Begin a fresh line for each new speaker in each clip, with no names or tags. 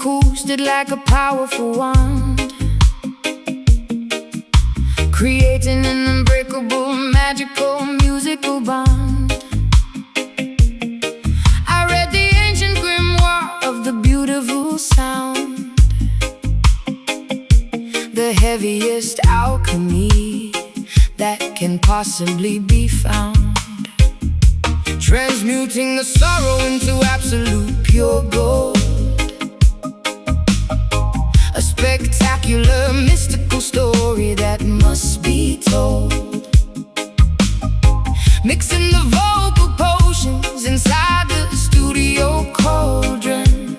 acoustic like a powerful wand, creating an unbreakable, magical, musical bond. I read the ancient grimoire of the beautiful sound, the heaviest alchemy that can possibly be found, transmuting the sorrow into absolute pure gold. A spectacular, mystical story that must be told, mixing the vocal potions inside the studio cauldron,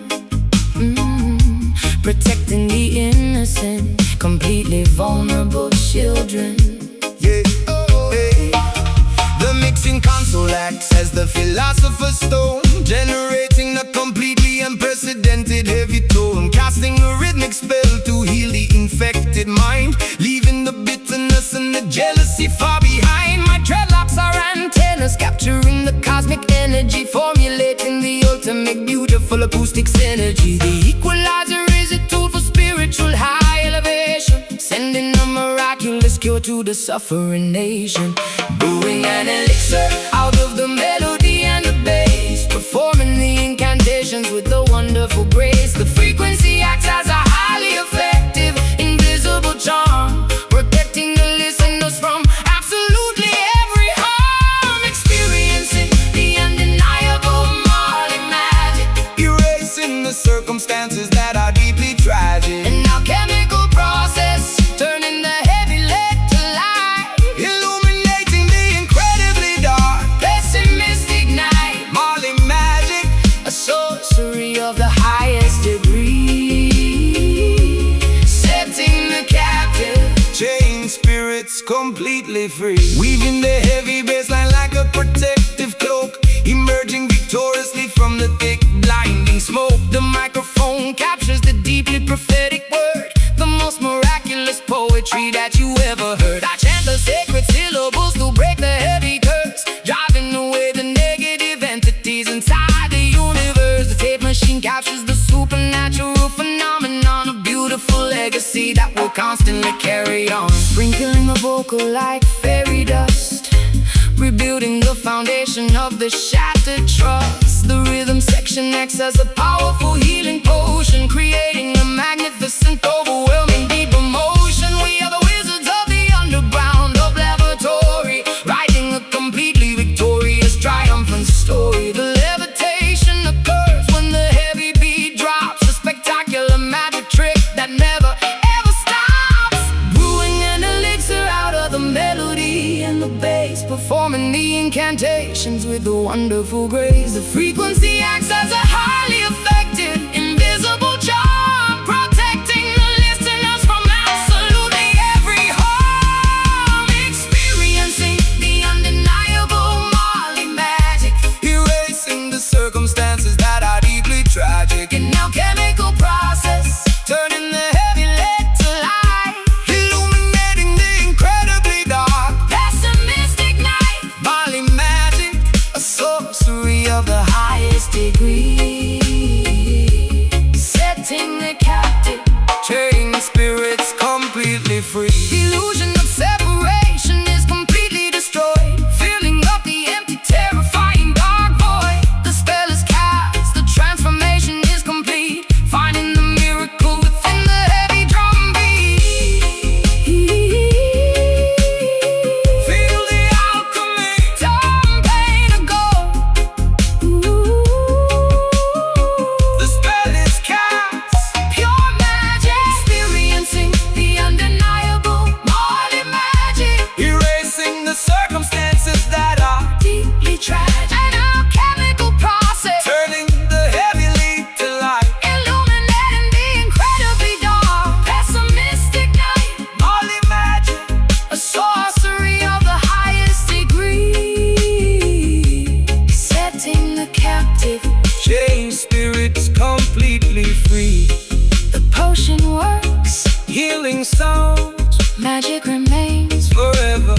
protecting the innocent, completely vulnerable children.
Yeah, hey. The mixing console acts as the philosopher's stone, generating a completely unprecedented heavy tone, casting a rhythmic spell to heal the infected mind, leaving the bitterness and the jealousy far behind. My dreadlocks are antennas, capturing the cosmic energy, formulating the ultimate beautiful acoustic synergy. The equalizer is a tool for spiritual high elevation, sending a miraculous cure to the suffering nation. Brewing an elixir out of the melody and the bass, performing the incantations with a wonderful grace. The frequency acts as a highly effective, invisible charm, protecting the listeners from absolutely every harm. Experiencing the undeniable Marley magic, erasing the circumstances that are deeply tragic.
an alchemical process, turning the heavy lead to light,
Illuminating the incredibly dark,
pessimistic night.
Marley magic,
A sorcery of the highest degree, setting the captive,
chain spirits completely free, weaving the heavy bassline like a protective cloak, emerging victoriously from the thick, blinding smoke. The microphone captures the deeply prophetic word, the most miraculous poetry that you ever heard. I chant the sacred syllables to break the heavy curse, driving away the negative entities inside the universe. The tape machine captures the supernatural phenomenon, a beautiful legacy that will constantly carry on, sprinkling the vocal like fairy dust, rebuilding the foundation of the shattered trust. The rhythm section acts as a powerful healing potion, creating a magnificent, overwhelming, deep emotion. We are the wizards of the underground, of laboratory, writing a completely victorious, triumphant story. The levitation occurs when the heavy beat drops, a spectacular magic trick that never ever stops. Brewing an elixir out of the melody and the bass, performing the incantations with a wonderful grace. The frequency acts as a highly effective, invisible charm, protecting the listeners from absolutely every harm. Experiencing the undeniable Marley magic, erasing the circumstances that are deeply tragic.
an alchemical process,
Turning the heavy lead to light, illuminating the incredibly dark,
pessimistic night.
Marley magic,
A sorcery of the highest degree, setting the captive,
chain spirits completely free.
the illusion of separation is completely destroyed, filling up the empty, terrifying dark void. The spell is cast, the transformation is complete, finding the miracle within the heavy drum beat.
Feel the alchemy,
Turn pain to gold.
the spell is cast,
Pure magic, experiencing the undeniable Marley magic,
erasing the circumstances that are
deeply tragic, an alchemical process,
turning the heavy lead to light.
illuminating the incredibly dark, pessimistic night.
Marley magic,
A sorcery of the highest degree, setting the captive,
chain spirits completely free.
the potion works,
Healing sounds
magic remains.
forever.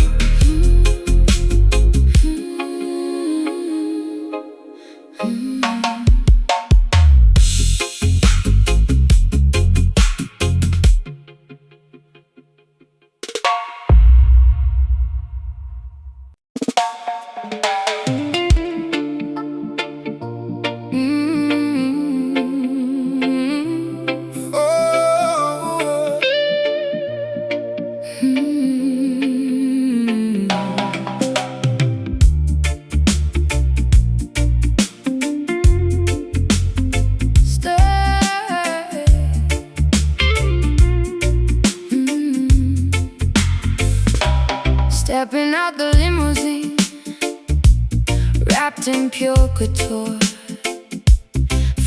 Stepping out the limousine, wrapped in pure couture.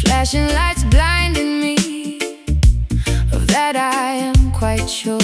Flashing lights blinding me, of that I am quite sure.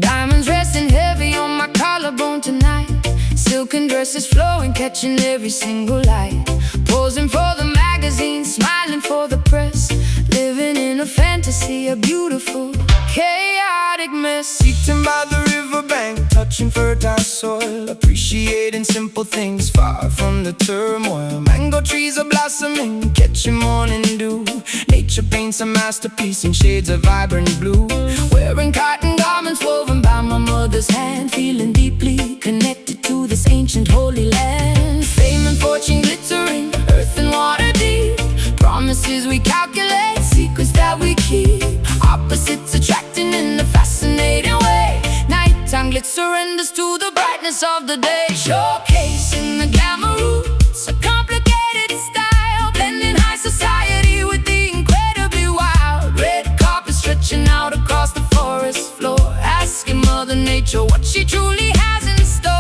Diamonds resting heavy on my collarbone tonight. Silken dresses flowing, catching every single light. Posing for the magazine, smiling for the press. Living in a fantasy, a beautiful, chaotic mess.
Sitting by the riverbank, touching fertile soil, appreciating simple things far from the turmoil. Mango trees are blossoming, catching morning dew. Nature paints a masterpiece in shades of vibrant blue. Wearing cotton garments woven by my mother's hand, feeling deeply connected to this ancient holy land. Fame and fortune glittering, earth and water deep. Promises we calculate, secrets that we keep. Opposites attracting in a fascinating way. Nighttime glitz surrenders to the brightness of the day. Showcasing the glamour roots, a complicated style, blending high society with the incredibly wild. Red carpet stretching out across the forest floor, asking Mother Nature what she truly has in store.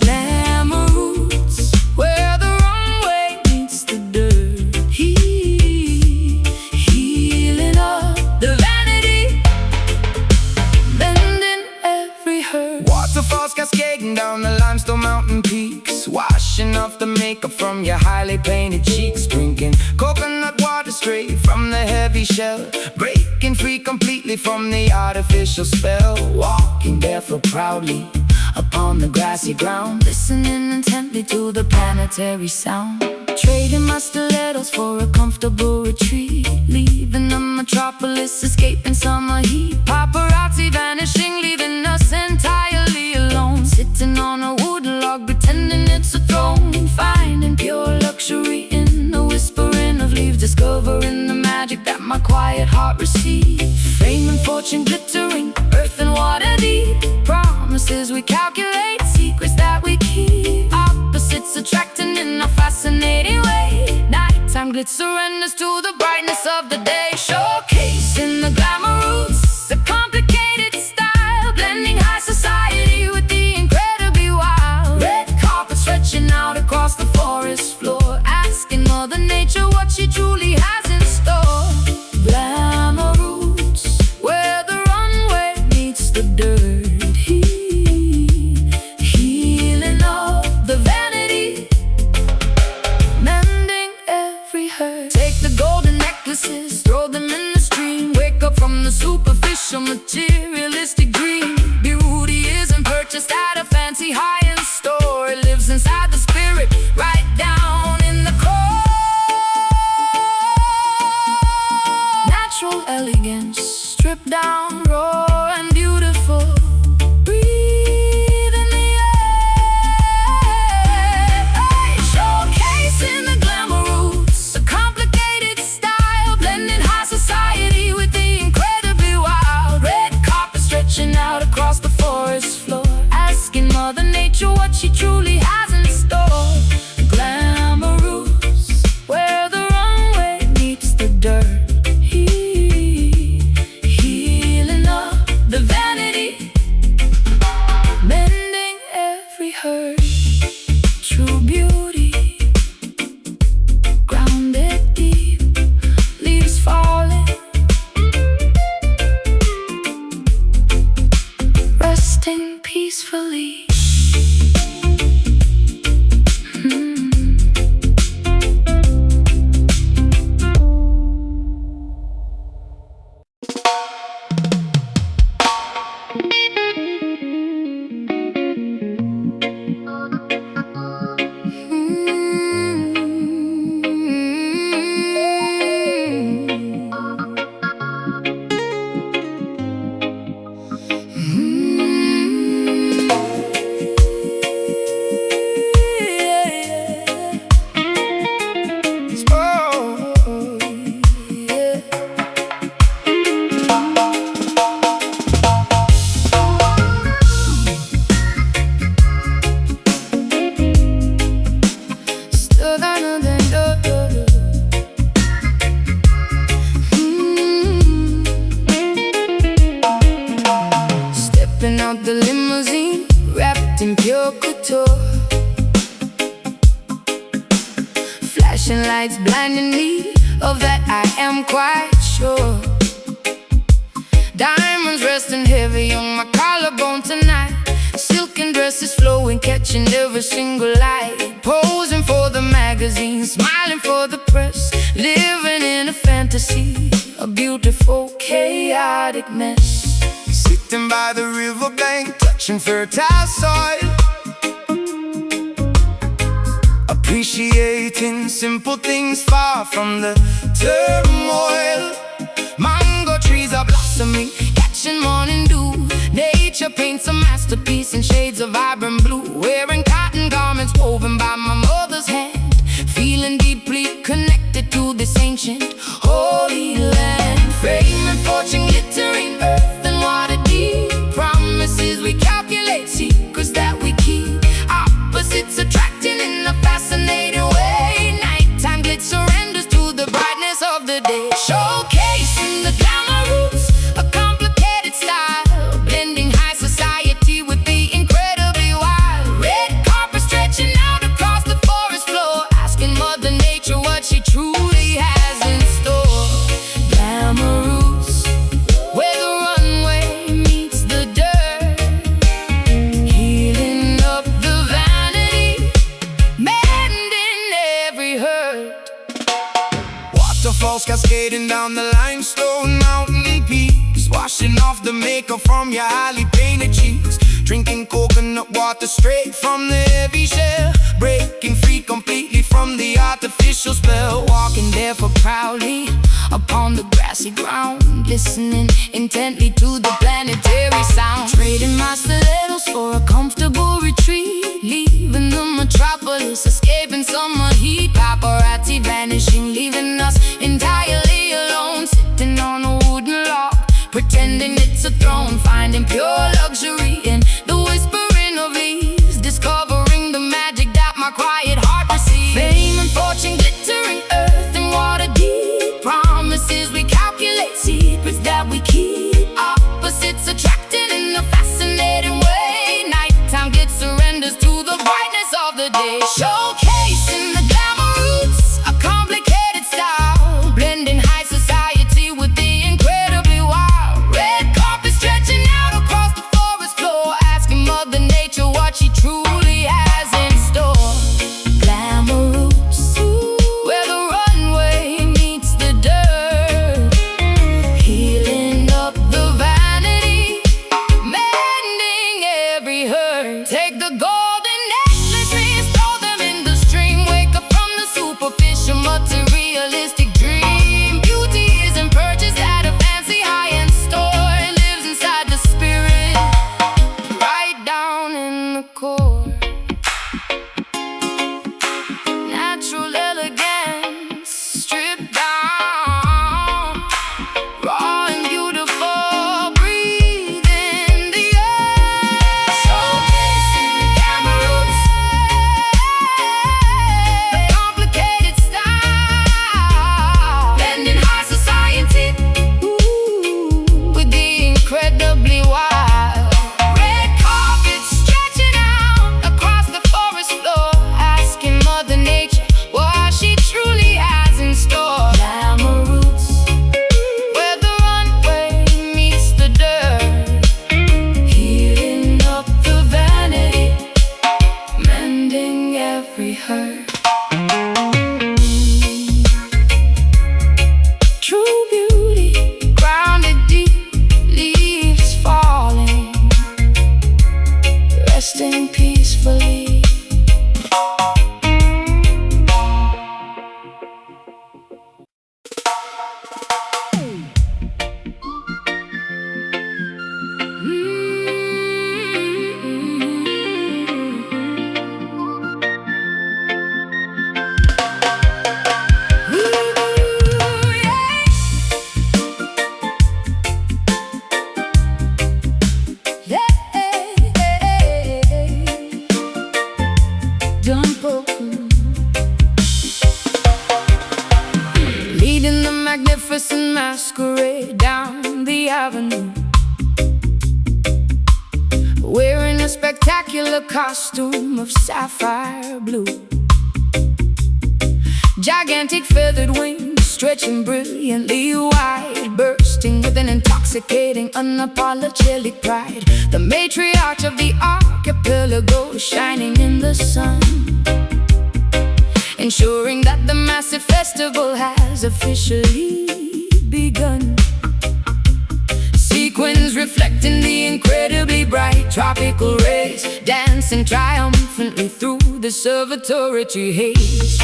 Glamour roots, where the runway meets the dirt. Healing up the vanity, bending every hurt. Waterfalls cascading down the limestone mountain peaks, washing off the makeup from your highly painted cheeks. Drinking coconut water straight from the heavy shell, breaking free completely from the artificial spell. Walking barefoot proudly upon the grassy ground,
Listening intently to the planetary sound. Trading my stilettos for a comfortable retreat, leaving the metropolis, escaping summer heat. Paparazzi vanishing, leaving us entirely alone. Sitting on a wooden log, pretending it's a throne. Finding pure luxury in the whispering of leaves, discovering the magic that my quiet heart receives. Fame and fortune glittering, earth and water deep. Promises we calculate, secrets that we keep. Opposites attracting in a fascinating way. Nighttime glitz surrenders to the brightness of the day. Showcasing the glamour roots, a complicated style, blending high society with the incredibly wild. Red carpet stretching out across the forest floor, asking Mother Nature what she truly has in store. Glamour roots, where the runway meets the dirt. Healing up the vanity, mending every hurt. Take the golden necklaces, throw them in the stream. Wake up from the superficial materialistic dream. Beauty isn't purchased at a fancy high-end store. It lives inside the spirit, right down in the core. Natural elegance, stripped down, raw and beautiful. Breathe in the air. Showcasing the glamour roots, a complicated style, blending high society with the incredibly wild. Red carpet stretching out across the forest floor, asking Mother Nature what she truly has in store. Glamour roots, where the runway meets the dirt. Healing up the vanity, mending every hurt. True beauty, grounded deep, leaves falling, resting peacefully. Stepping out the limousine, in pure couture. Flashing lights blinding me, of that I am quite sure. Diamonds resting heavy on my collarbone tonight. Silken dresses flowing, catching every single light. Posing for the magazine, smiling for the press. Living in a fantasy, a beautiful, chaotic mess.
Sitting by the riverbank, touching fertile soil. Appreciating simple things far from the turmoil. Mango trees are blossoming, catching morning dew. Nature paints a masterpiece in shades of vibrant blue. Wearing cotton garments woven by my mother's hand. Feeling deeply connected to this ancient holy land. Fame and fortune glittering, earth and water deep. Promises we calculate, secrets that we keep. Opposites attracting in a fascinating way. Nighttime glitz surrenders to the brightness of the day. Showcasing the glamour roots, a complicated style, blending high society with the incredibly wild. Red carpet stretching out across the forest floor, asking Mother Nature what she truly has in store. Glamour roots, where the runway meets the dirt, healing up the vanity, mending every hurt. Waterfalls cascading down the limestone mountain peaks, washing off the makeup from your highly painted cheeks. Drinking coconut water straight from the heavy shell, breaking free completely from the artificial spell.
Walking barefoot proudly upon the grassy ground, listening intently to the planetary sound. Trading my stilettos for a comfortable retreat, leaving the metropolis, escaping summer heat. Paparazzi vanishing, leaving us entirely alone. Sitting on a wooden log, pretending it's a throne. Finding pure luxury in the whispering of leaves, discovering the magic that my quiet heart receives. Fame and fortune glittering, earth and water deep. Promises we calculate, secrets that we keep. Opposites attracting in a fascinating way. Nighttime gets surrenders to the brightness of the day. Showcasing the glamour roots, a complicated style, blending high society with the incredibly wild. Red carpet stretching out across the forest floor, asking Mother Nature what she truly has in store. Glamour roots, where the runway meets the dirt, healing up the vanity, mending every hurt. Take the golden necklaces, throw them in the stream. Wake up from the superficial materialistic dream. Beauty isn't purchased at a fancy high-end store. It lives inside the spirit, right down in the core. Natural elegance, stripped down, raw and beautiful, breathe in the earth. Showcasing the glamour roots, a complicated style, blending high society with the incredibly wild. Red carpet stretching out across the forest floor, asking Mother Nature what she truly has in store. Glamour roots, where the runway meets the dirt, healing up the vanity, mending every hurt. True beauty, grounded deep, leaves falling, resting peacefully. Leading the magnificent masquerade down the avenue, wearing a spectacular costume of sapphire blue. Gigantic feathered wings stretching brilliantly wide, bursting with an intoxicating, unapologetic pride. The matriarch of the archipelago shining in the sun, ensuring that the massive festival has officially begun. Sequins reflecting the incredibly bright tropical rays, dancing triumphantly through the observatory haze.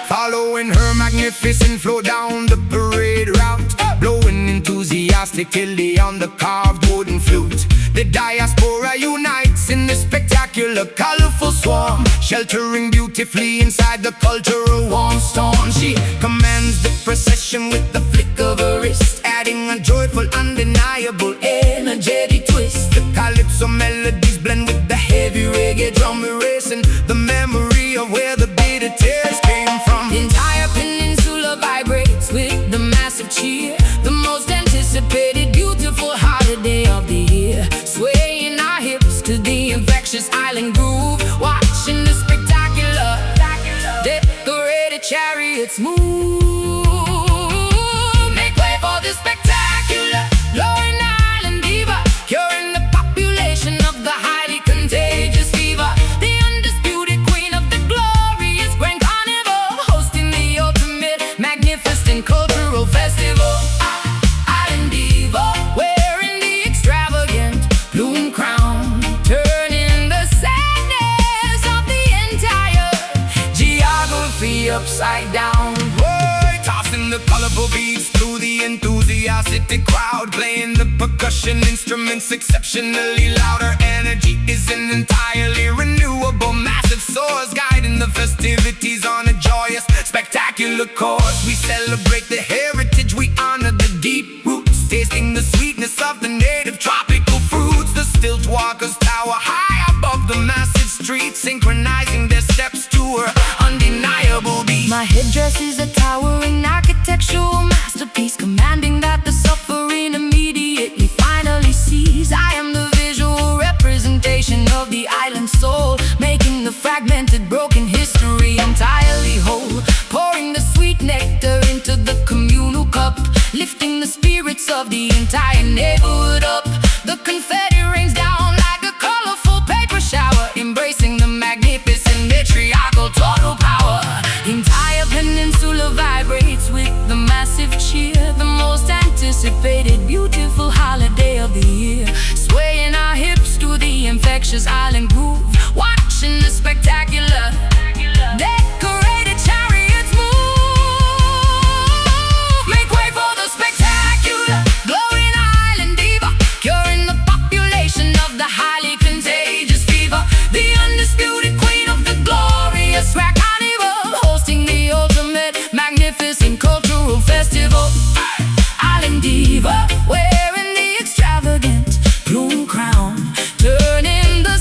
Following her magnificent flow down the parade route, blowing enthusiastically on the carved wooden flute. The diaspora unites in this spectacular, colorful swarm, sheltering beautifully inside the cultural warm storm. She commands the procession with the flick of her wrist, adding a joyful, undeniable, energetic twist. The calypso melodies blend with the heavy reggae drum erasing the memory of where the bitter tears came from.
The entire peninsula vibrates with the massive cheer, the most anticipated, beautiful holiday of the year. Swaying our hips to the infectious island groove, watching the spectacular, decorated chariots move. Make way for the spectacular, glowing island diva, curing the population of the highly contagious fever. The undisputed queen of the glorious grand carnival, hosting the ultimate, magnificent cultural festival. Island diva, wearing the extravagant plume crown, turning the sadness of the entire geography upside down.
Boy, tossing the colorful beats through the enthusiastic crowd, playing the percussion instruments exceptionally loud. Her energy is an entirely renewable, massive source, guiding the festivities on a joyous, spectacular course. We celebrate the heritage, we honor the deep roots, tasting the sweetness of the native tropical fruits. The stilt walkers tower high above the massive streets, synchronizing their steps to her undeniable beat.
My headdress is a towering architectural masterpiece, commanding that the suffering immediately finally sees. I am the visual representation of the island soul, making the fragmented, broken history entirely whole. Pouring the sweet nectar into the communal cup, lifting the spirits of the entire neighborhood up. The confetti rains down like a colorful paper shower, embracing the magnificent matriarchal total power. The entire peninsula vibrates with the massive cheer, the most anticipated, beautiful holiday of the year. Swaying our hips to the infectious island groove, watching the spectacular, decorated chariots move. Make way for the spectacular, glowing island diva, curing the population of the highly contagious fever. The undisputed queen of the glorious grand carnival, hosting the ultimate, magnificent cultural festival. Island diva, wearing the extravagant plume crown, turning the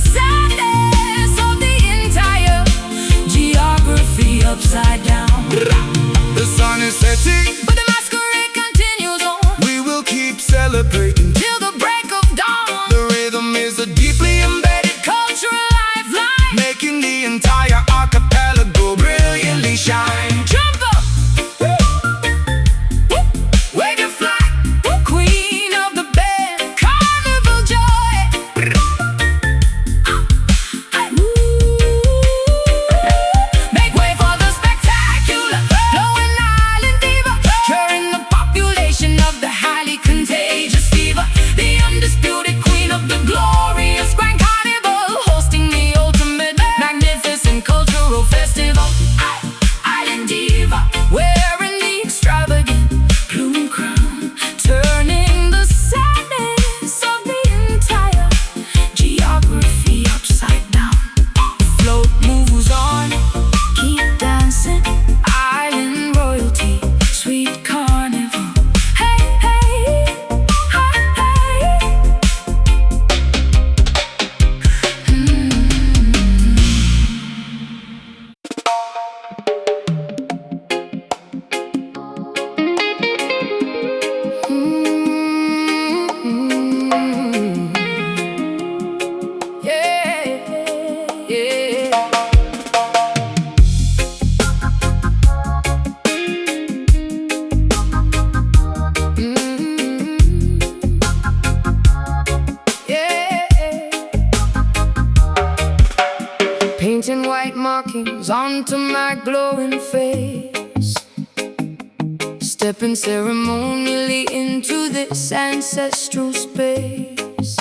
to my glowing face, stepping ceremonially into this ancestral space.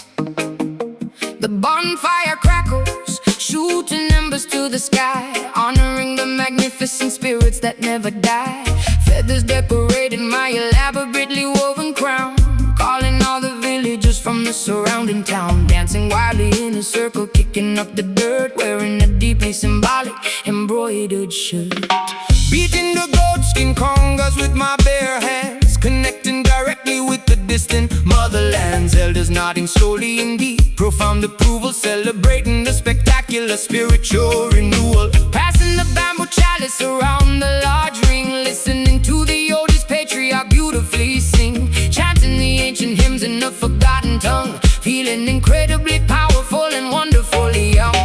The bonfire crackles, shooting embers to the sky, honoring the magnificent spirits that never die. Feathers decorated my elaborately woven crown, calling all the villagers from the surrounding town, dancing wildly in a circle, kicking up the dirt, wearing a deeply symbolic embroidered shirt.
Beating the goatskin congas with my bare hands, connecting directly with the distant motherlands. Elders nodding slowly in deep, profound approval, celebrating the spectacular spiritual renewal. Passing the bamboo chalice around the large ring, listening to the oldest patriarch beautifully sing, chanting the ancient hymns in a forgotten tongue, feeling incredibly powerful and wonderfully young.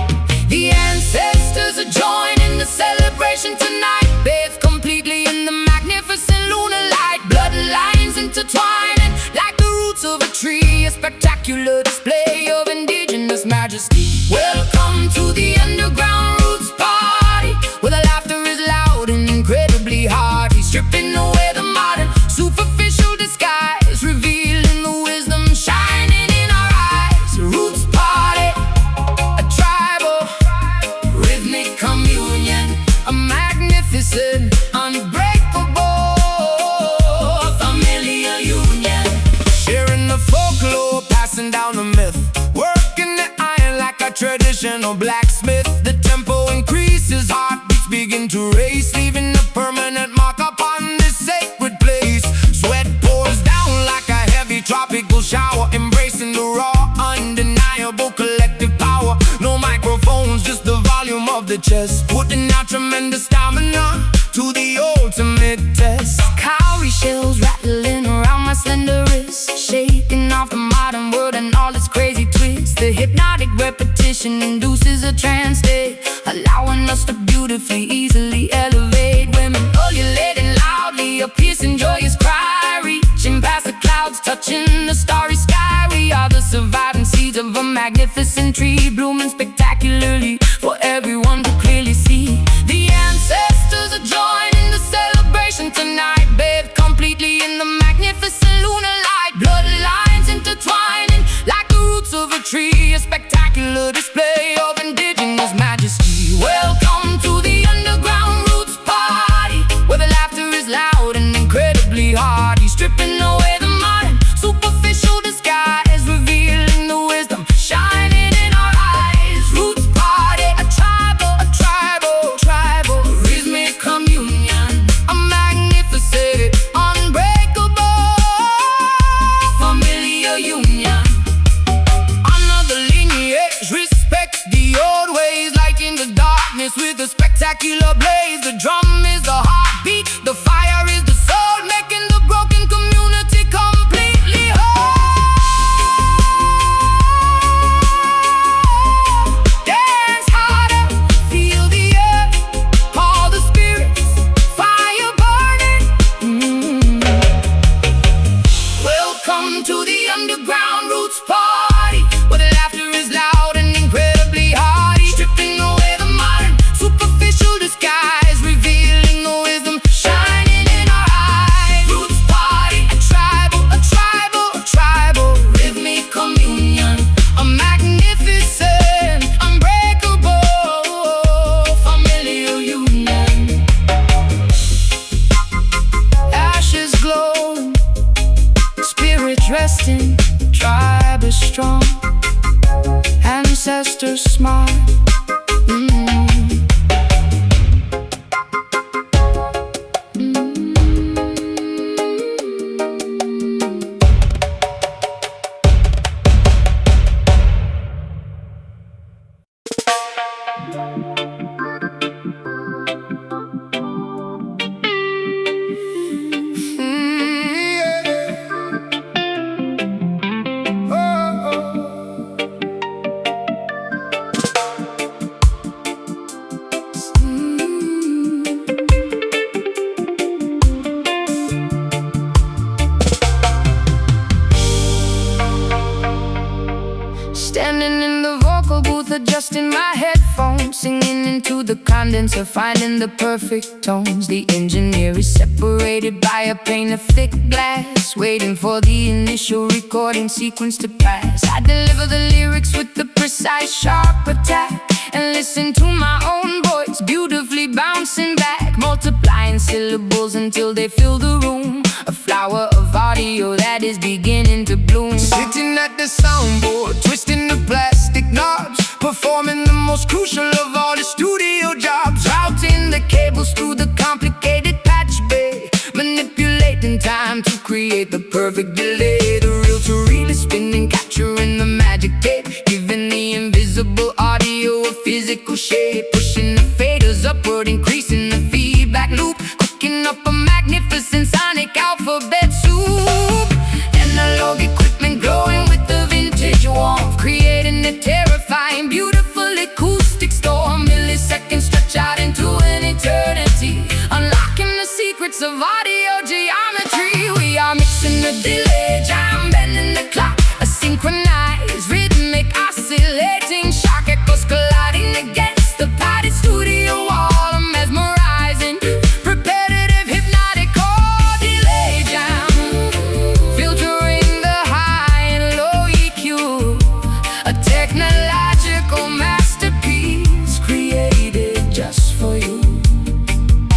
The ancestors are joining the celebration tonight, bathed completely in the magnificent lunar light. Bloodlines intertwining like the roots of a tree, a spectacular display of indigenous majesty. Welcome to the underground roots party, where the laughter is loud and incredibly hearty, stripping away the modern superficial disguise, revealing the wisdom shining in our eyes. Roots party, a tribal rhythmic communion, a magnificent, unbreakable familial union. Sharing the folklore, passing down the myth, working the iron like a traditional blacksmith. The tempo increases, heartbeats begin to race, leaving a permanent mark upon this sacred place. Sweat pours down like a heavy tropical shower, embracing the raw, undeniable collective power. No microphones, just the volume of the chest, putting out tremendous stamina to the ultimate test.
Cowrie shells rattling around my slender wrist, shaking off the modern world and all its crazy twists. The hypnotic repetition induces a trance state, allowing us to beautifully, easily elevate. Women ululating loudly, a piercing, joyous cry, reaching past the clouds, touching the starry sky. We are the surviving seeds of a magnificent tree, blooming spectacularly for everyone to clearly see. The ancestors are joining the celebration tonight, bathed completely in the magnificent lunar light. Bloodlines intertwining like the roots of a tree, a spectacular display of indigenous majesty. Welcome to the underground roots party, where the laughter is loud and incredibly hearty, stripping away the modern superficial disguise, revealing the wisdom shining in our eyes. Roots party, a tribal rhythmic communion, a magnificent, unbreakable familial union. Another lineage, respect the old ways, like in the darkness with a spectacular blaze. The drum is the heartbeat, the fire is the soul, making the broken community completely whole. Dance harder, feel the earth, all the spirits, fire burning. Welcome to the underground roots party, where the laughter is loud and incredibly hearty, stripping away the modern superficial disguise, revealing the wisdom shining in our eyes. Roots party, a tribal rhythmic communion, a magnificent, unbreakable familial union. Ashes glowing, spirits resting, tribe is strong, ancestors smile. both adjusting my headphones, singing into the condenser, finding the perfect tones. The engineer is separated by a pane of thick glass, waiting for the initial recording sequence to pass. I deliver the lyrics with the precise, sharp attack, and listen to my own voice beautifully bouncing back, multiplying syllables until they fill the room. A flower of audio that is beginning to bloom.
Sitting at the soundboard, twisting the plastic knobs, performing the most crucial of all the studio jobs.
Routing the cables through the complicated patch bay, manipulating time to create the perfect delay. The reel-to-reel is spinning, capturing the magic tape, giving the invisible audio a physical shape. Pushing the faders upward, increasing the feedback loop, cooking up a magnificent sonic alphabet soup. Analog equipment glowing with the vintage warmth, creating a terrifying, beautiful acoustic storm. Milliseconds stretch out into an eternity, unlocking the secrets of audio geometry. We are mixing the delay, jam bending the clock, a synchronized, rhythmic, oscillating shock echoes colliding against the padded studio wall. Mesmerizing, repetitive, hypnotic, or delay jam, filtering the high and low EQ, a technological masterpiece created just for you.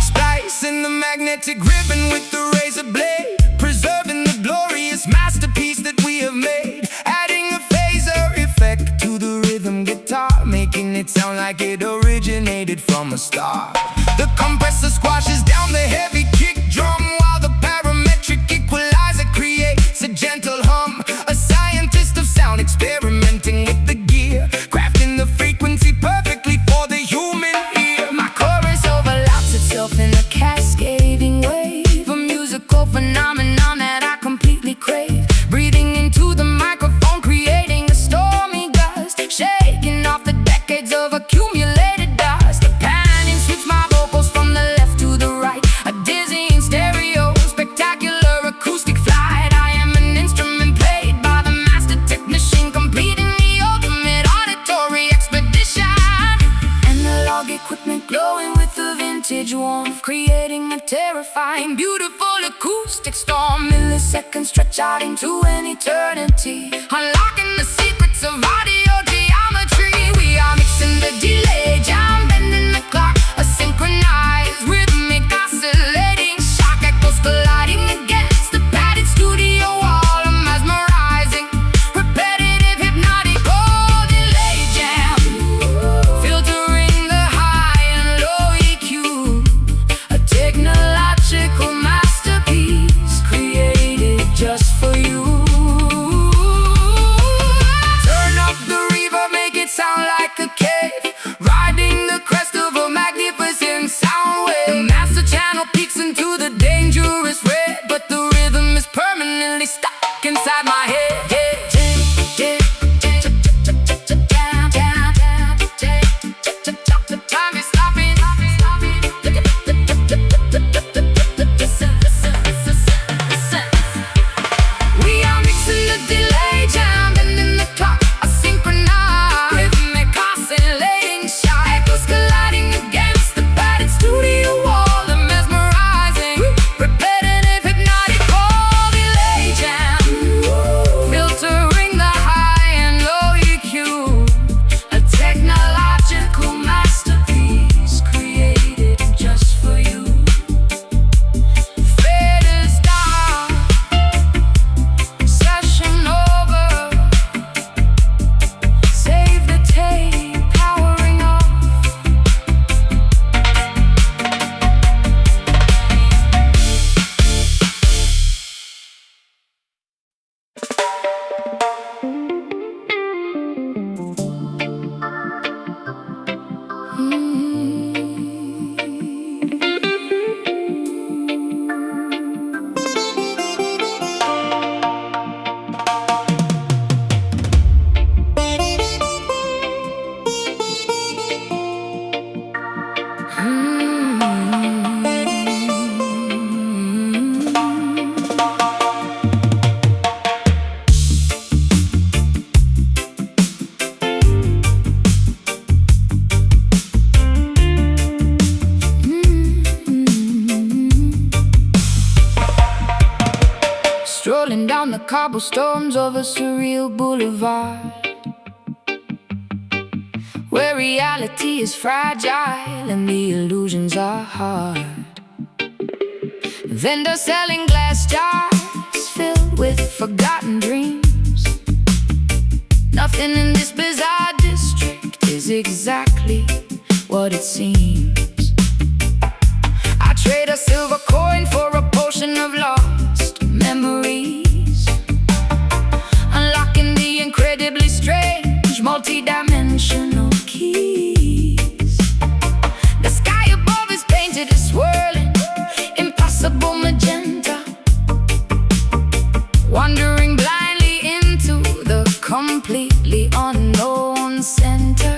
Splicing the magnetic ribbon with the razor blade, preserving the glorious masterpiece that we have made. Adding a phaser effect to the rhythm guitar, making it sound like it originated from a star. The compressor squashes down the heavy kick drum, while the parametric equalizer creates a gentle hum. A scientist of sound experimenting with the gear, crafting the frequency perfectly for the human ear.
My chorus overlaps itself in a cascading wave, a musical phenomenon that I completely crave. Breathing into the microphone, creating a stormy gust, shaking off the decades of accumulated dust. The panning sweeps my vocals from the left to the right, a dizzying stereo, spectacular acoustic flight. I am an instrument played by the master technician, completing the ultimate auditory expedition. Analog equipment glowing with the vintage warmth, creating a terrifying, beautiful acoustic storm. Milliseconds stretch out into an eternity, unlocking the secrets of audio geometry. We are mixing the delay, jam bending the clock, a synchronized, rhythmic, oscillating shock echoes colliding against the padded studio wall. Mesmerizing, repetitive, hypnotic, oh, delay jam, filtering the high and low EQ, a technological masterpiece created just for you. Turn up the reverb, make it sound like a cave, riding strolling down the cobblestones of a surreal boulevard, where reality is fragile and the illusions are hard. Vendors selling glass jars filled with forgotten dreams. Nothing in this bizarre district is exactly what it seems. I trade a silver coin for a potion of lost memories, unlocking the incredibly strange multi-dimensional keys. The sky above is painted a swirling, impossible magenta, wandering blindly into the completely unknown center.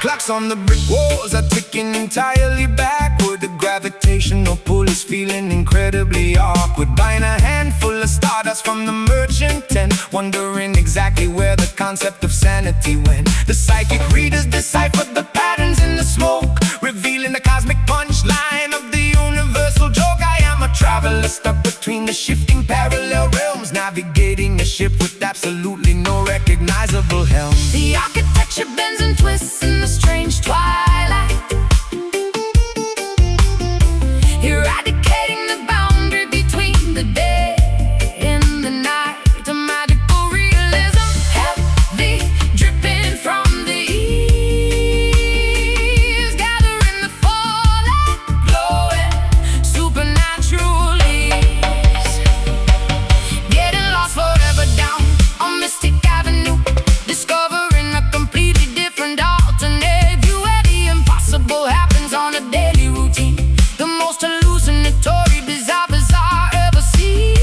Clocks on the brick walls are ticking entirely backward. The gravitational pull is feeling incredibly awkward. Buying a handful of stardust from the merchant tent, wondering exactly where the concept of sanity went. The psychic readers decipher the patterns in the smoke, revealing the cosmic punchline of the universal joke. I am a traveler stuck between the shifting parallel realms, navigating a ship with absolutely no recognizable helm.
The architecture bends and twists in the strange twilight, eradicating the boundary between the day and the night. A magical realism, heavy dripping from the eaves, gathering the fallout, glowing supernatural leaves. Getting lost forever down on Mystic Avenue, discovering a completely different alternate view where the impossible happens on a daily routine. The most hallucinatory, bizarre ever seen.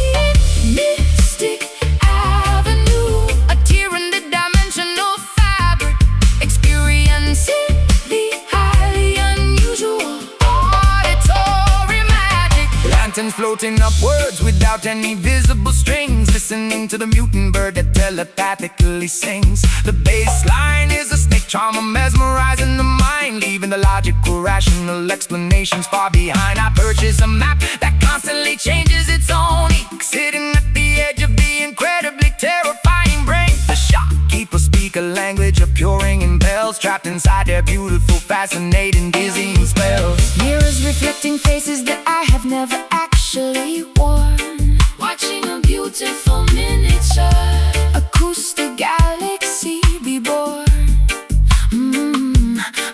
Mystic Avenue, a tear in the dimensional fabric, experiencing the highly unusual auditory magic.
Lanterns floating upwards without any visible strings, listening to the mutant bird that telepathically sings. The bass line is a snake charmer mesmerizing the mind, leaving the logical, rational explanations far behind. I purchase a map that constantly changes its own ink, sitting at the edge of the incredibly terrifying brain. The shopkeepers speak a language of pure in bells, trapped inside their beautiful, fascinating, dizzying spells.
Mirrors reflecting faces that I have never actually worn, watching a beautiful miniature acoustic galaxy be born.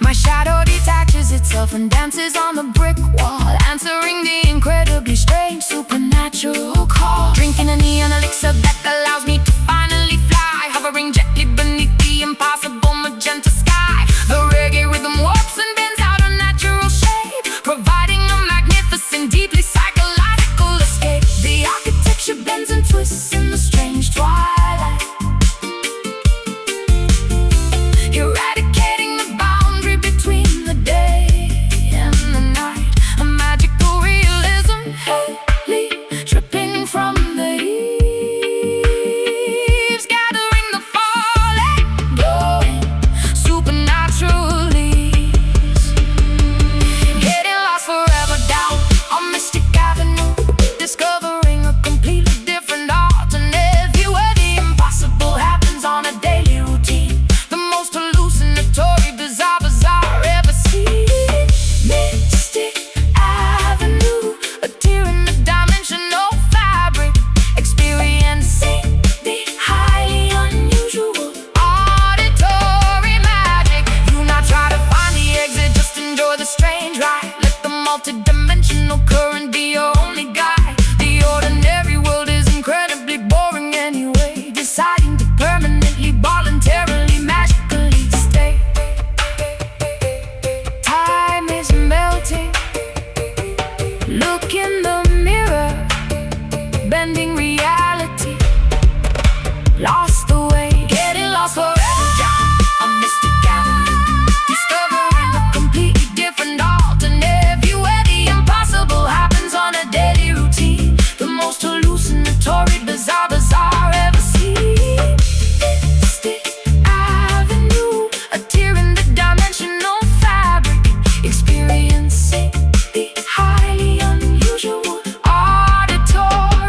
My shadow detaches itself and dances on the brick wall, answering the incredibly strange supernatural call. Drinking a neon elixir that allows me to finally fly, hovering gently beneath the impossible magenta sky. The reggae rhythm warps and bends out a natural shape, providing a magnificent, deeply psychological escape. The architecture bends and twists in the strange twilight, eradicating the boundary between the day and the night. A magical realism, heavily dripping from the eaves, gathering the falling, glowing supernatural leaves. Getting lost forever down on Mystic Avenue, discovering a completely different alternate view where the impossible happens on a daily routine. The most hallucinatory, bizarre ever seen. Mystic Avenue, a tear in the dimensional fabric, experiencing the highly unusual auditory magic. Do not try to find the exit, just enjoy the strange ride. Let the multi-dimensional current be your only guide. The ordinary world is incredibly boring anyway, deciding to permanently, voluntarily, magically stay. Time is melting. Look in the mirror, bending reality, lost away, getting lost forever down on Mystic Avenue, discovering a completely different alternate view where the impossible happens on a daily routine. The most hallucinatory, bizarre ever seen. Mystic Avenue, a tear in the dimensional fabric, experiencing the highly unusual auditory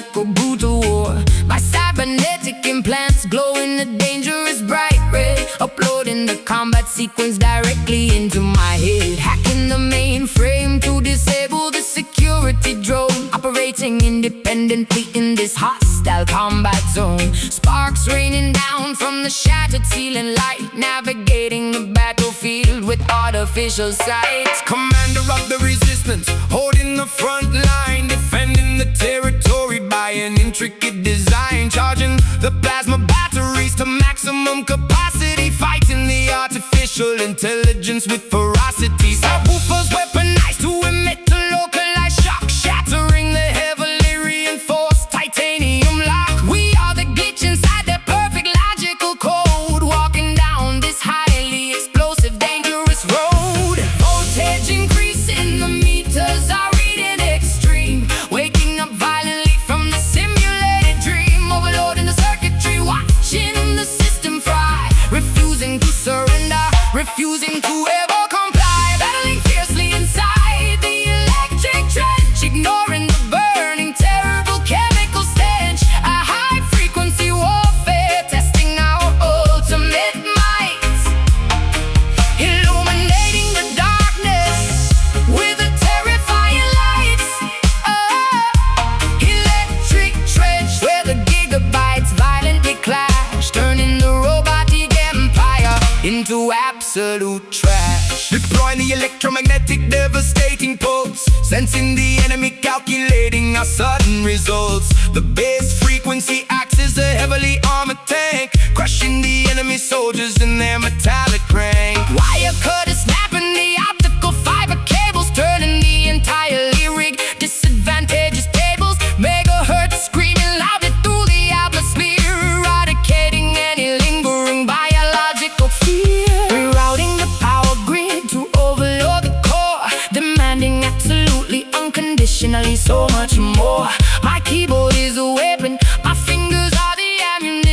biological brutal war. My cybernetic implants glow in a dangerous bright red, uploading the combat sequence directly into my head. Hacking the mainframe to disable the security drone, operating independently in this hostile combat zone. Sparks raining down from the shattered ceiling light, navigating the battlefield with artificial sight.
Commander of the resistance, holding the front line, defending the territory by an intricate design, charging the plasma batteries to maximum capacity, fighting the artificial intelligence with ferocity. Subwoofers weaponized to emit a localized shock, shattering the heavily reinforced titanium lock. We are the glitch inside the perfect logical code, walking down this highly explosive, dangerous road. Voltage increasing, the meters are reading extreme, waking up violently from the simulated dream, overloading the circuitry, watching the system fry, refusing to surrender, refusing to ever comply, battling fiercely inside the electric trench, ignoring the burning, terrible chemical stench. A high-frequency warfare, testing our ultimate might, illuminating the darkness with a terrifying light. Electric trench, where the gigabytes violently clash, turning the robotic empire into absolute trash. Deploying the electromagnetic devastating pulse, sensing the enemy, calculating our sudden results. The base frequency acts as a heavily armored tank, crushing the enemy soldiers in their metallic crank. Wire cutters snapping the optical fiber cables, turning the entirely rigged disadvantageous tables. Megahertz screaming loudly through the atmosphere, eradicating any lingering biological fear. Rerouting the power grid to overload the core, demanding absolutely, unconditionally so much more. My keyboard is a weapon, my fingers are the ammunition.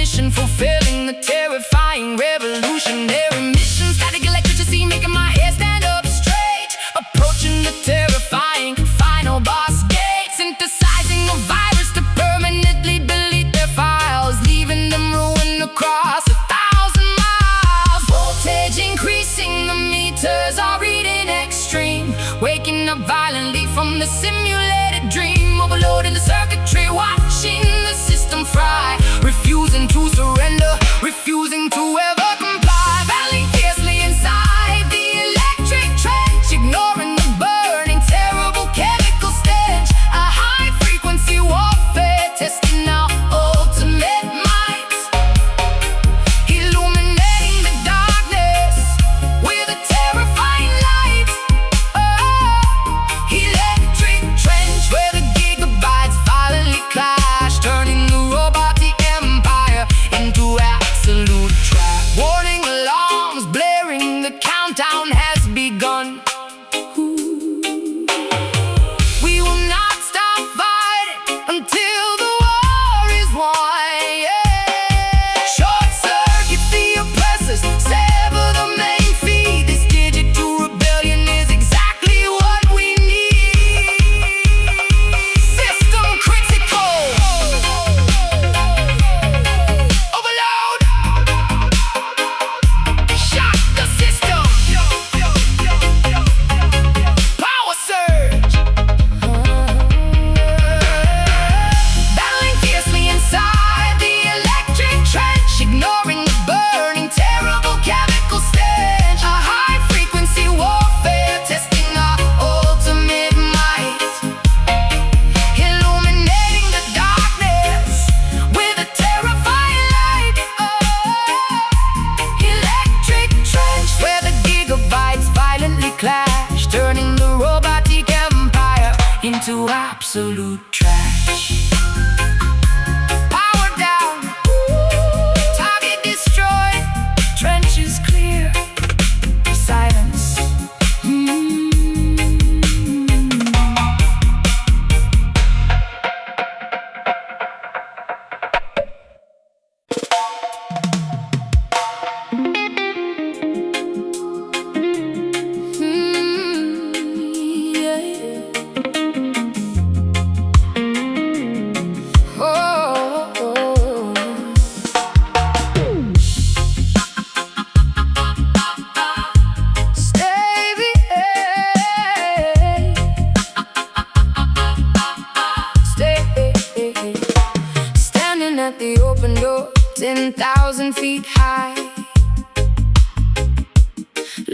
10,000 feet high,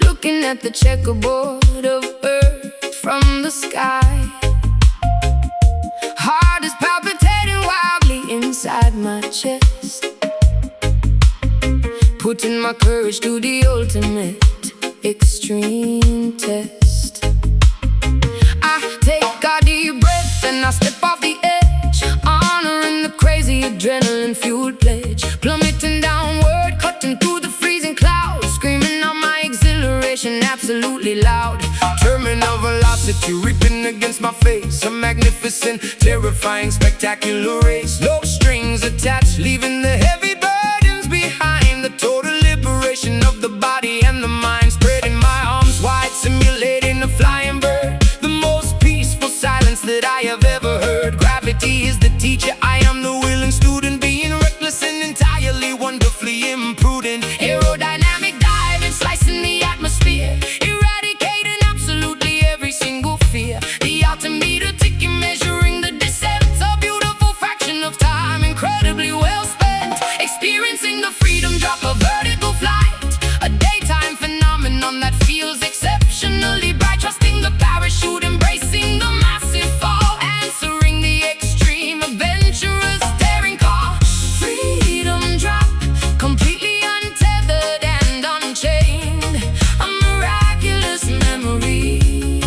looking at the checkerboard of earth from the sky. Heart is palpitating wildly inside my chest, putting my courage to the ultimate extreme test. I take a deep breath and I step off the edge, honoring the crazy adrenaline-fueled pledge. Plummeting downward, cutting through the freezing clouds, screaming out my exhilaration absolutely loud. Terminal velocity ripping against my face, a magnificent, terrifying, spectacular race. No strings attached, leaving the heavy burdens behind. The total liberation of the body and the mind, spreading my arms wide, simulating a flying bird. The most peaceful silence that I have ever heard. Gravity is the teacher, I am the willing student, being reckless and entirely wonderfully imprudent. Aerodynamic diving, slicing the atmosphere, eradicating absolutely every single fear. The altimeter ticking, measuring the descent, a beautiful fraction of time, incredibly well spent. Experiencing the freedom drop, a vertical flight, a daytime phenomenon that feels exceptionally bright. Trusting the parachute, embracing the massive fall, answering the extreme, adventurous, daring call. Freedom drop, completely untethered and unchained, a miraculous memory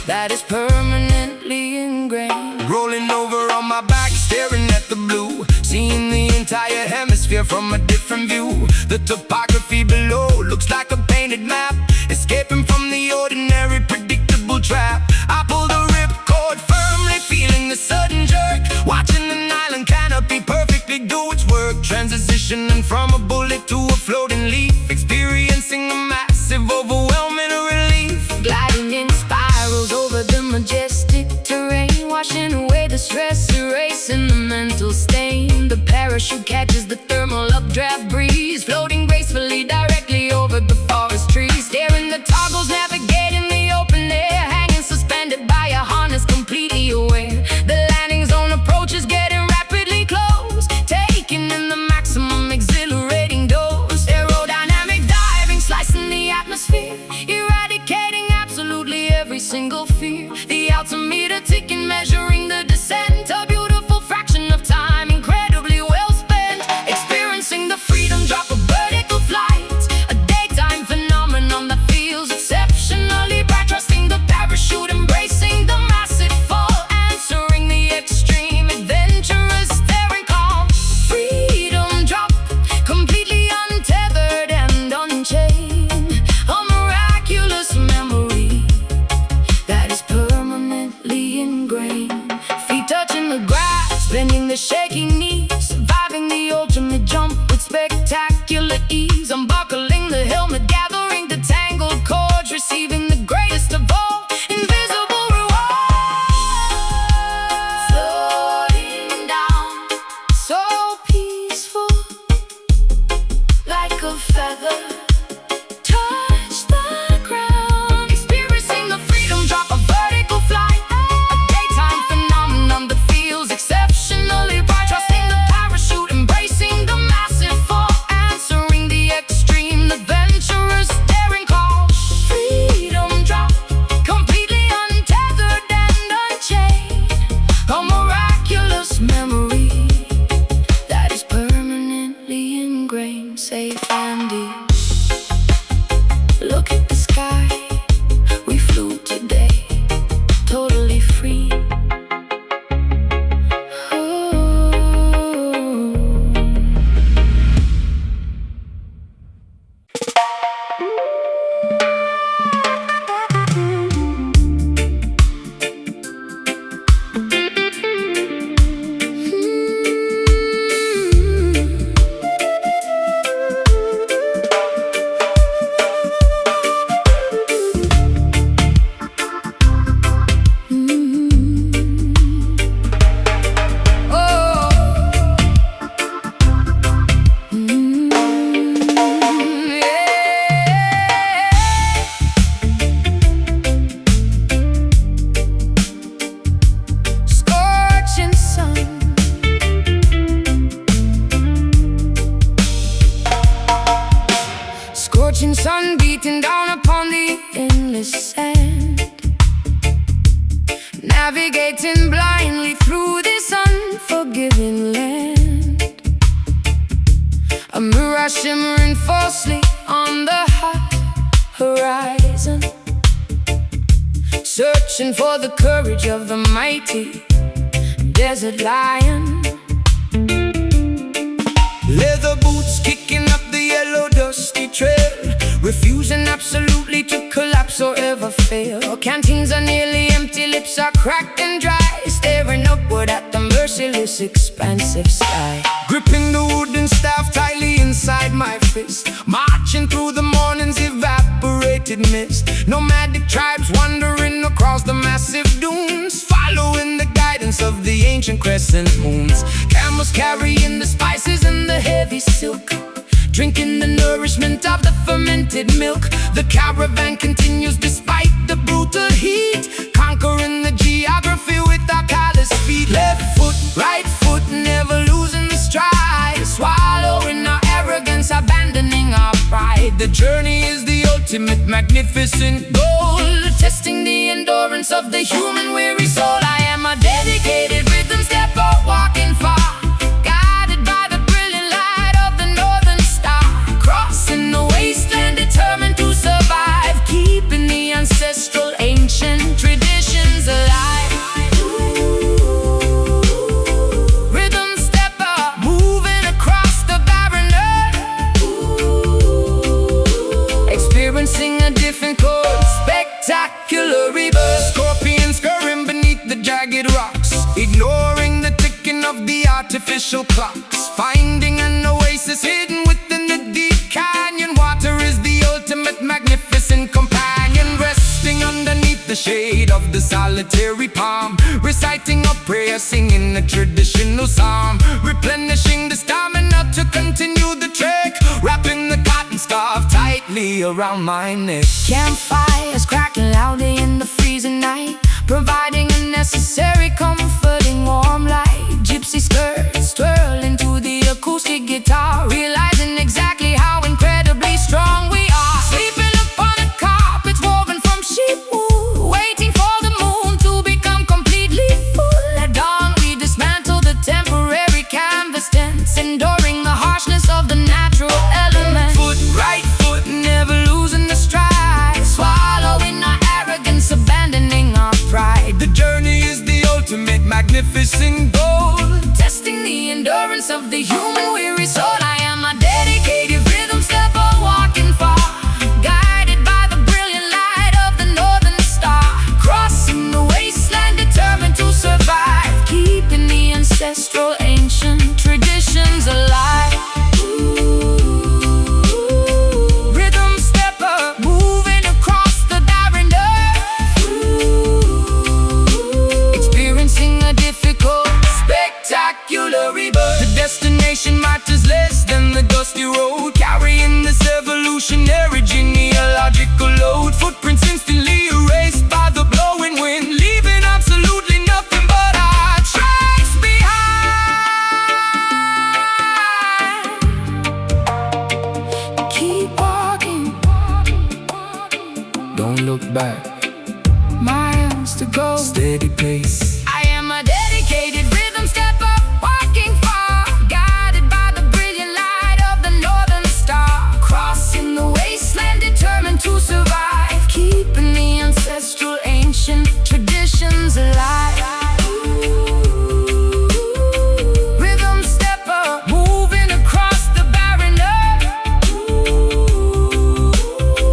that is permanently ingrained. Rolling over on my back, staring at the blue, seeing the entire hemisphere from a different view. The topography below looks like a painted map, escaping from the ordinary, predictable trap. I pull the ripcord firmly, feeling the sudden jerk, watching an island canopy perfectly do its work. Transitioning from a bullet to a floating leaf, experiencing a massive, overwhelming relief. Gliding in spirals over the majestic terrain, washing away the stress, erasing the mental stain. The parachute catches the thermal updraft breeze, floating gracefully directly over the forest trees. Staring the toggles, navigating the open air, hanging suspended by a harness, completely aware. The landing zone approaches, getting rapidly close, taking in the maximum exhilarating dose. Aerodynamic diving, slicing the atmosphere, eradicating absolutely every single fear. The altimeter ticking, measuring the descent, a beautiful fraction of time, incredibly well spent. Experiencing the freedom drop, a vertical flight, a daytime phenomenon that feels exceptionally bright. Trusting the parachute, embracing the massive fall, answering the extreme, adventurous, daring call. Freedom drop, completely untethered and unchained, a miraculous memory that is permanently ingrained. Feet touching the grass, bending the shaking knees, surviving the ultimate jump with spectacular ease. Unbuckling the helmet, gathering the tangled cords, receiving the greatest of all, invisible reward. Floating down, so peaceful, like a feather, touch the ground. Experiencing the freedom drop, a vertical flight, a daytime phenomenon that feels exceptionally bright. Trusting the parachute, embracing the massive fall, answering the extreme, adventurous, daring call. Freedom drop, completely untethered and unchained, a miraculous memory that is permanently ingrained, safe and deep. beating down upon the endless sand, navigating blindly through this unforgiving land. A mirage shimmering falsely on the high horizon, searching for the courage of the mighty desert lion.
Leather boots kicking up the yellow dusty trail, refusing absolutely to collapse or ever fail. Canteens are nearly empty, lips are cracked and dry, staring upward at the merciless expansive sky. Gripping the wooden staff tightly inside my fist, marching through the morning's evaporated mist. Nomadic tribes wandering across the massive dunes, following the guidance of the ancient crescent moons. Camels carrying the spices and the heavy silk, drinking the nourishment of the fermented milk. The caravan continues despite the brutal heat, conquering the geography with our callous feet. Left foot, right foot, never losing the stride, swallowing our arrogance, abandoning our pride. The journey is the ultimate magnificent goal, testing the endurance of the human weary soul. I am a dedicated rhythm stepper, walking far, guided by the brilliant light of the northern star, crossing the wasteland, determined to survive, keeping the ancestral ancient traditions alive. Rhythm stepper, moving across the barren earth, experiencing a difficult, spectacular rebirth. Scorpions scurrying beneath the jagged rocks, ignoring the ticking of the artificial clocks, finding an oasis hidden within the deep canyon. Water is the ultimate magnificent companion, resting underneath the shade of the solitary palm, reciting a prayer, singing a traditional psalm, replenishing the stamina to continue the trek, wrapping the cotton scarf tightly around my neck.
Campfires crackling loudly in the freezing night, providing a necessary comforting warm light. Gypsy skirts twirling to the acoustic guitar, realizing exactly how incredibly strong we are. Sleeping upon a carpet woven from sheep wool, waiting for the moon to become completely full. At dawn we dismantle the temporary canvas tents, enduring the harshness of the natural element.
Foot, right foot,
Never losing the stride, swallowing our arrogance, abandoning our pride.
the journey is the ultimate magnificent goal,
Testing the endurance of the human weary soul. I am a dedicated rhythm stepper, walking far, guided by the brilliant light of the northern star, crossing the wasteland, determined to survive, keeping the ancestral ancient traditions alive. Rhythm stepper, moving across the barren earth, experiencing a difficult, spectacular rebirth.
the destination matters less than the dusty road, carrying this evolutionary genealogical load. Footprints instantly erased by the blowing wind, leaving absolutely nothing but our tracks behind.
Keep walking,
Don't look back,
miles to go.
steady pace.
I am a dedicated rhythm stepper, walking far, guided by the brilliant light of the northern star, crossing the wasteland, determined to survive, keeping the ancestral ancient traditions alive. Rhythm stepper, moving across the barren earth,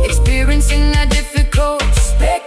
experiencing a difficult, spectacular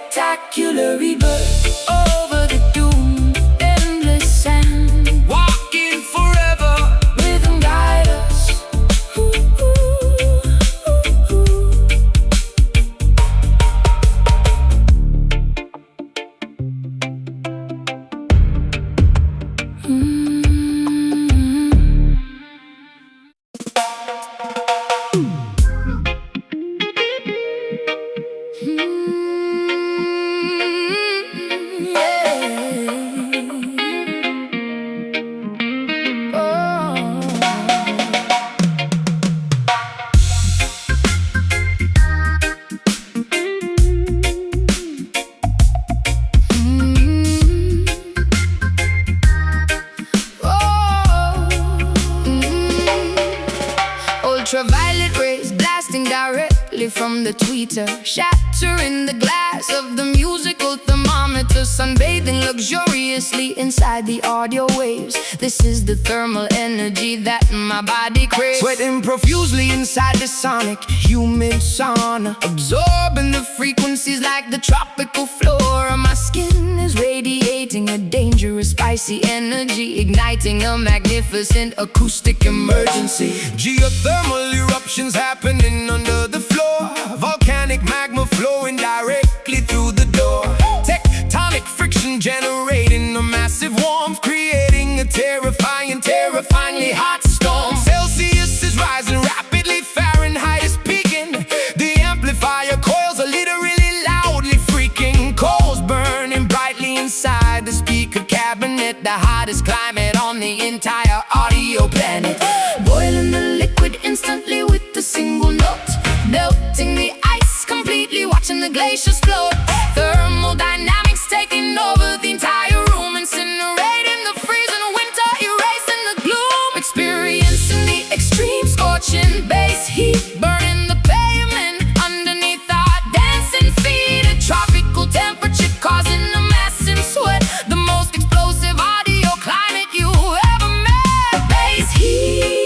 Ultraviolet rays blasting directly from the tweeter, shattering the glass of the musical thermometer, sunbathing luxuriously inside the audio waves. This is the thermal energy that my body craves.
Sweating profusely inside the sonic, humid sauna,
Absorbing the frequencies like the tropical flora. My skin is radiating a dangerous spicy energy, igniting a magnificent acoustic emergency.
geothermal eruptions happening under the floor, volcanic magma flowing directly through the door, tectonic friction generating a massive warmth, creating a terrifyingly hot storm. Celsius is rising rapidly, Fahrenheit is peaking, the amplifier coils are literally loudly freaking, coals burning brightly inside the speaker cabinet, the hottest climate on the entire audio planet.
Boiling the liquid instantly with a single note, melting the ice completely, watching the glaciers float. Thermodynamics taking over the entire room, incinerating the freezing winter, erasing the gloom. Experiencing the extreme scorching bass heat, burning the pavement underneath our dancing feet. A tropical temperature causing a massive sweat, the most explosive audio climate you ever met. Bass heat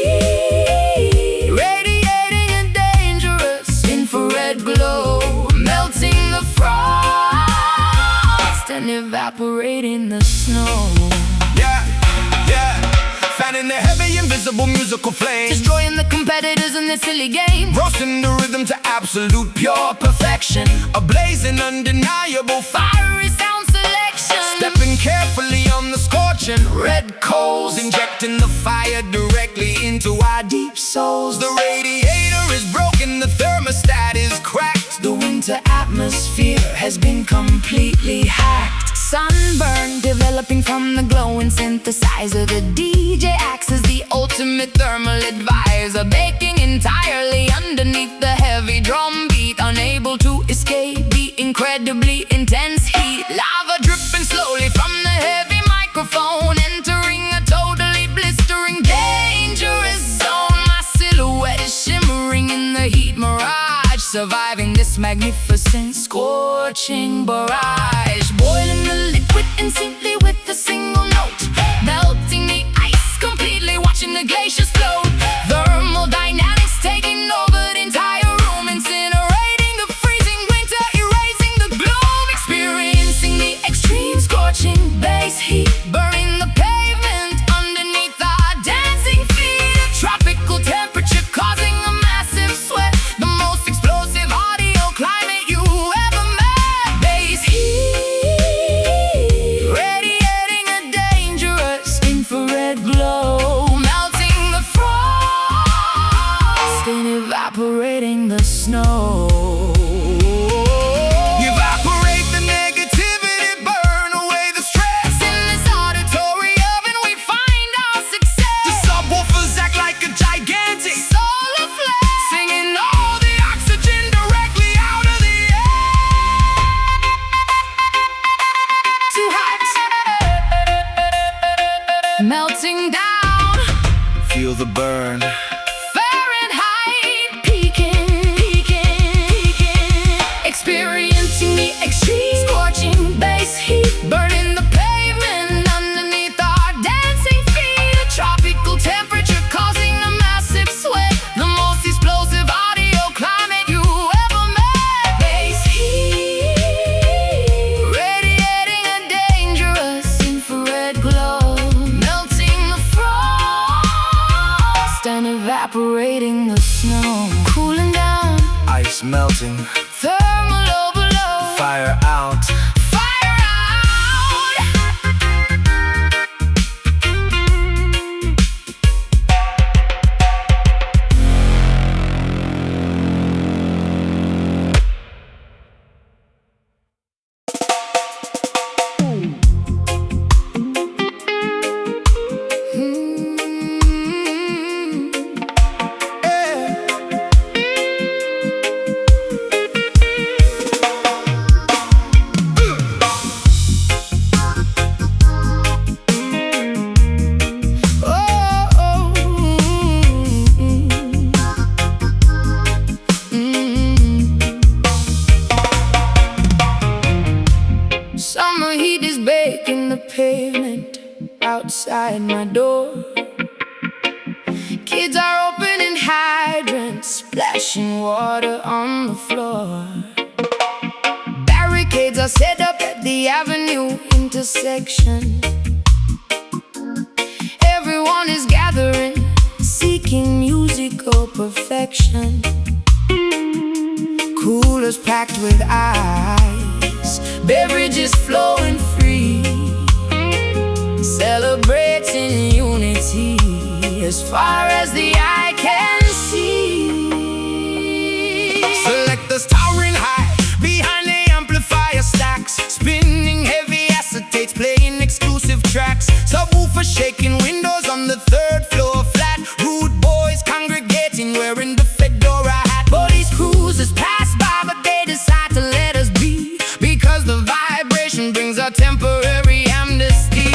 radiating a dangerous infrared glow, melting the frost and evaporating the snow.
Yeah, fanning the heavy invisible musical flame,
Destroying the competitors in this silly game,
roasting the rhythm to absolute pure perfection, a blazing undeniable
fiery sound selection.
stepping carefully on the scorching red coals, injecting the fire directly into our deep souls. The radiator is broken, the thermostat is cracked, the winter atmosphere has been completely hacked.
Sunburn developing from the glowing synthesizer, the DJ acts as the ultimate thermal advisor, baking entirely underneath the heavy drum beat, unable to escape the incredibly intense heat. Lava dripping slowly from the heavy microphone, entering a totally blistering dangerous zone. My silhouette is shimmering in the heat mirage, surviving this magnificent scorching barrage. Boiling the liquid instantly with a single note, melting the ice completely, watching the glaciers float. Thermodynamics taking over the entire room, incinerating the freezing winter, erasing the gloom. Experiencing the extreme scorching bass heat, burning the pavement underneath our dancing feet. A tropical temperature causing a massive sweat, the most explosive audio climate you ever met. Bass heat radiating a dangerous infrared glow, melting the frost and evaporating the snow.
Evaporate the negativity, burn away the stress.
In this auditory oven we find our success.
The subwoofers act like a gigantic
Solar flare,
singing all the oxygen directly out of the air.
too hot, melting down.
Feel the burn.
Fahrenheit peaking, experiencing the extreme scorching bass heat, burning the pavement underneath our dancing feet. A tropical temperature causing a massive sweat, the most explosive audio climate you ever met. Bass heat radiating a dangerous infrared glow, melting the frost and evaporating the snow. Cooling down,
Ice melting,
thermal overload,
fire out.
fire out. outside my door. Kids are opening hydrants, splashing water on the floor. Barricades are set up at the avenue intersection. Everyone is gathering, seeking musical perfection. Coolers packed with ice, beverages flowing free, celebrating unity as far as the eye can see.
Selectors towering high behind the amplifier stacks, spinning heavy acetates, playing exclusive tracks. Subwoofer shaking windows on the third floor flat. Rude boys congregating wearing the fedora hat. Police cruisers pass by but they decide to let us be, because the vibration brings a temporary amnesty.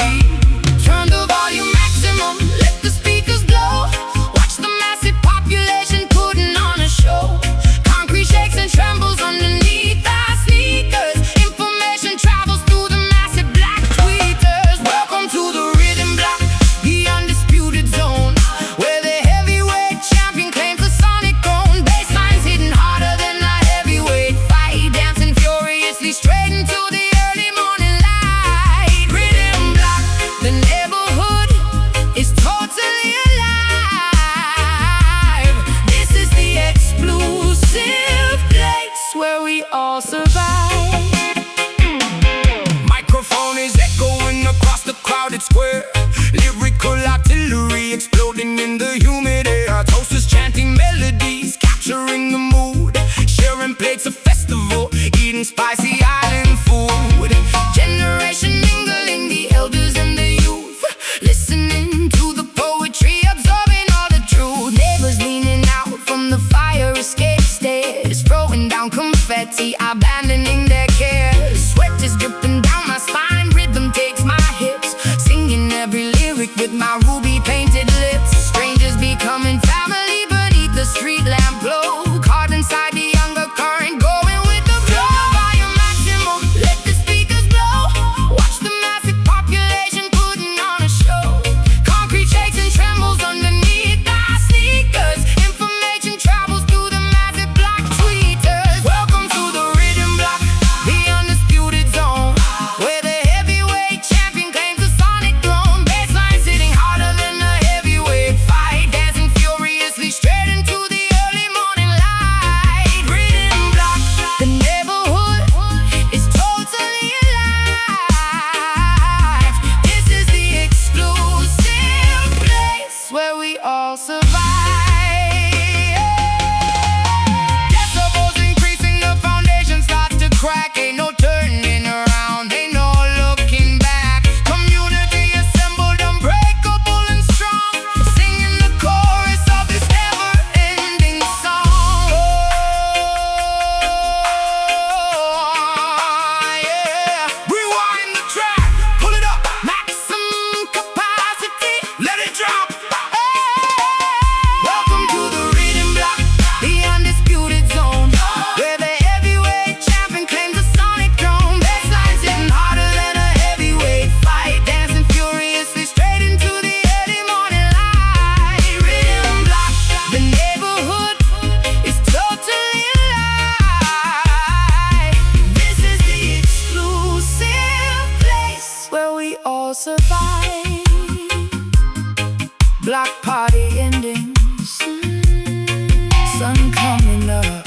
Turn the volume maximum, let the speakers blow. Watch the massive population putting on a show. Concrete shakes and trembles underneath our sneakers. Information travels through the massive black tweeters. Welcome to the rhythm block, the undisputed zone, where the heavyweight champion claims the sonic throne. Basslines hitting harder than a heavyweight fight, dancing furiously straight into the early morning light. Rhythm block, the neighborhood is totally alive. This is the exclusive place where we all survive. Microphone is echoing across the crowded square. Lyrical artillery exploding in the humid air. Toasters chanting melodies, capturing the mood. Sharing plates of festival, eating spicy island food. Generation mingling, the elders and the youth, listening to the poetry, absorbing all the truth. Neighbors leaning out from the fire escape stairs, throwing down confetti, abandoning their cares. Sweat is dripping down my spine, rhythm takes my hips, singing every lyric with my ruby painted lips. Strangers becoming family beneath the street lamp glow, caught inside the younger current, going with the flow. Volume maximum, let the speakers blow. Watch the massive population putting on a show. Concrete shakes and trembles underneath our sneakers. Information travels through the massive black tweeters. Welcome to the rhythm block, the undisputed zone, where the heavyweight champion claims the sonic throne. Basslines hitting harder than a heavyweight fight, dancing furiously straight into the early morning light. Rhythm block, the neighborhood is totally alive. This is the exclusive place where we all survive. Decibels increasing, the foundation starts to crack. Ain't no turning around, ain't no looking back. Community assembled, unbreakable and strong, singing the chorus of this never-ending song. Oh, yeah. Rewind the track, pull it up, maximum capacity, let it drop. Welcome to the rhythm block, the undisputed zone, where the heavyweight champion claims the sonic throne. Basslines hitting harder than a heavyweight fight, dancing furiously straight into the early morning light. Rhythm block, the neighborhood is totally alive. This is the exclusive place where we all survive. Block party endings, sun coming up,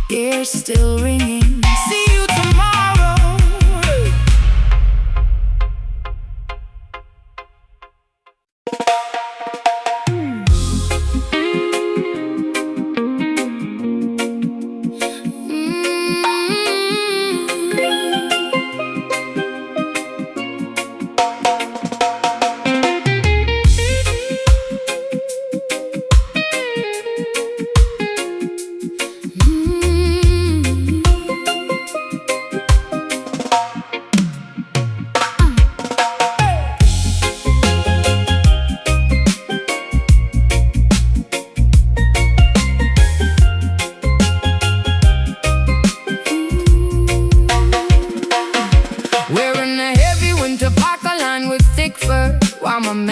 ears still ringing. See you tomorrow.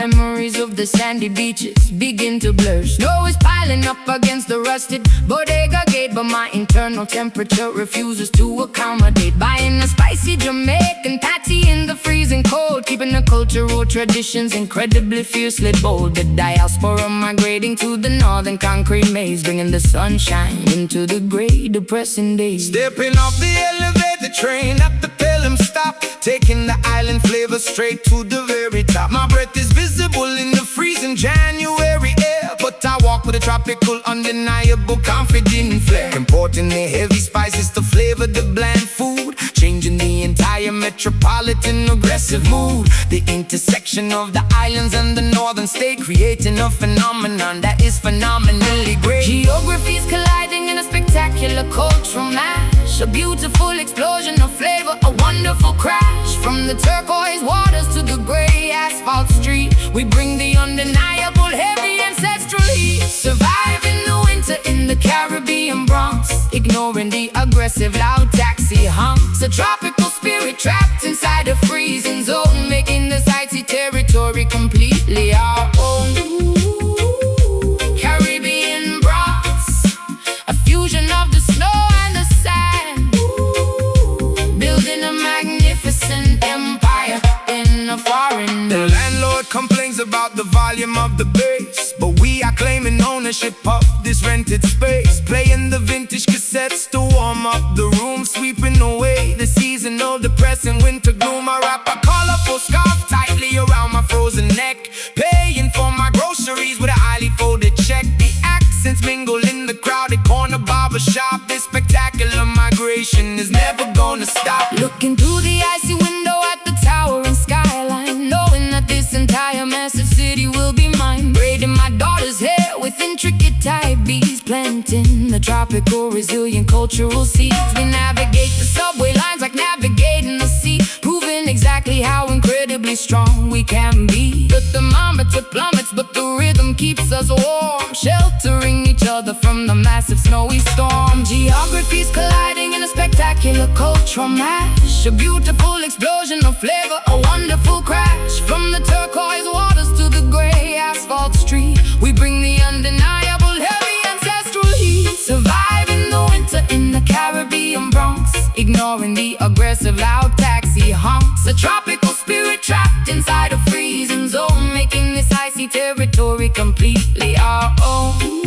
memories of the sandy beaches begin to blur. Snow is piling up against the rusted bodega gate, but my internal temperature refuses to accommodate. Buying a spicy Jamaican patty in the freezing cold, keeping the cultural traditions incredibly fiercely bold. The diaspora migrating to the northern concrete maze, bringing the sunshine into the gray, depressing days.
Stepping off the elevator train at the Pelham stop, taking the island flavor straight to the very top. My breath is visible in the freezing January air, but I walk with a tropical, undeniable, confident flair. Importing the heavy spices to flavor the bland food, changing the entire metropolitan aggressive mood. The intersection of the islands and the northern state, creating a phenomenon that is phenomenally great.
Geographies colliding in a spectacular cultural mash, a beautiful explosion of flavor, a wonderful crash. From the turquoise waters to the gray asphalt street, we bring the undeniable heavy ancestral heat. Surviving the winter in the Caribbean Bronx, ignoring the aggressive loud taxi honks. A tropical spirit trapped inside a freezing zone, making this icy territory completely our own. Caribbean Bronx, a fusion of the snow and the sand, building a magnificent empire in a foreign
The
land.
landlord complains about the volume of the bass, but we are claiming ownership of this rented space. Playing the vintage cassettes to warm up the room, sweeping away the seasonal depressing winter gloom. I wrap a colorful scarf tightly around my frozen neck, paying for my groceries with a highly folded check. The accents mingle in the crowded corner barber shop. This spectacular migration is never gonna stop.
Looking through the icy window at the towering skyline, knowing that this entire massive city will be mine. Braiding my daughter's hair with intricate tie beads, planting the tropical resilient cultural seeds. We navigate the subway lines like navigating the sea, proving exactly how incredibly strong we can be. The thermometer plummets, but the rhythm keeps us warm, sheltering each other from the massive snowy storm. Geographies colliding in a spectacular cultural mash, a beautiful explosion of flavor, a wonderful crash. From the turquoise waters to the gray asphalt street, we bring the undeniable heavy ancestral heat. Surviving the winter in the Caribbean Bronx, ignoring the aggressive loud taxi honks. A tropical spirit trapped inside a freezing zone, making this icy territory completely our own.